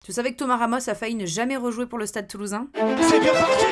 Tu savais que Thomas Ramos a failli ne jamais rejouer pour le Stade Toulousain? C'est bien parti,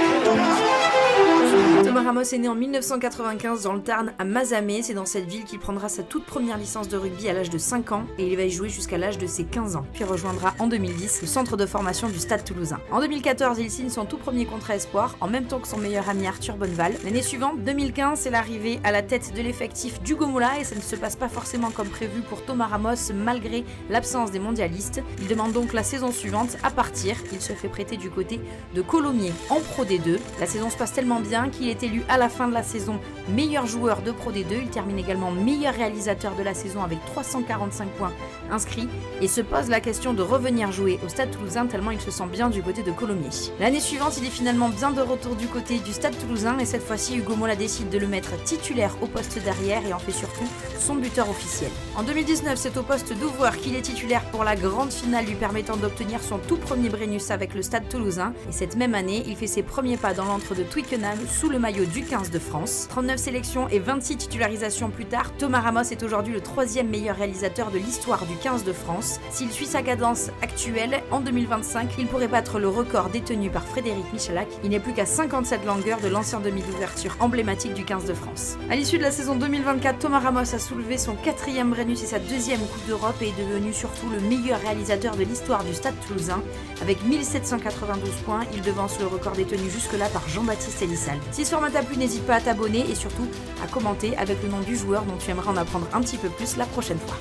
Thomas Ramos est né en 1995 dans le Tarn à Mazamet. C'est dans cette ville qu'il prendra sa toute première licence de rugby à l'âge de 5 ans et il va y jouer jusqu'à l'âge de ses 15 ans. Puis rejoindra en 2010 le centre de formation du Stade Toulousain. En 2014, il signe son tout premier contrat espoir en même temps que son meilleur ami Arthur Bonneval. L'année suivante, 2015, c'est l'arrivée à la tête de l'effectif d'Hugo Mola et ça ne se passe pas forcément comme prévu pour Thomas Ramos malgré l'absence des mondialistes. Il demande donc la saison suivante à partir. Il se fait prêter du côté de Colomiers en Pro D2. La saison se passe tellement bien qu'il est élu à la fin de la saison meilleur joueur de Pro D2. Il termine également meilleur réalisateur de la saison avec 345 points inscrits et se pose la question de revenir jouer au Stade Toulousain tellement il se sent bien du côté de Colomiers. L'année suivante, il est finalement bien de retour du côté du Stade Toulousain et cette fois-ci, Hugo Mola décide de le mettre titulaire au poste d'arrière et en fait surtout son buteur officiel. En 2019, c'est au poste d'ouvreur qu'il est titulaire pour la grande finale lui permettant d'obtenir son tout premier Brennus avec le Stade Toulousain et cette même année, il fait ses premiers pas dans l'antre de Twickenham sous le maillot du 15 de France. 39 sélections et 26 titularisations plus tard, Thomas Ramos est aujourd'hui le 3e meilleur réalisateur de l'histoire du 15 de France. S'il suit sa cadence actuelle, en 2025, il pourrait battre le record détenu par Frédéric Michalak. Il n'est plus qu'à 57 longueurs de l'ancien demi d'ouverture emblématique du 15 de France. À l'issue de la saison 2024, Thomas Ramos a soulevé son 4e Brennus et sa 2e Coupe d'Europe et est devenu surtout le meilleur réalisateur de l'histoire du Stade Toulousain. Avec 1792 points, il devance le record détenu jusque-là par Jean-Baptiste Elissalde. Si ce format t'a plu, n'hésite pas à t'abonner et surtout à commenter avec le nom du joueur dont tu aimerais en apprendre un petit peu plus la prochaine fois.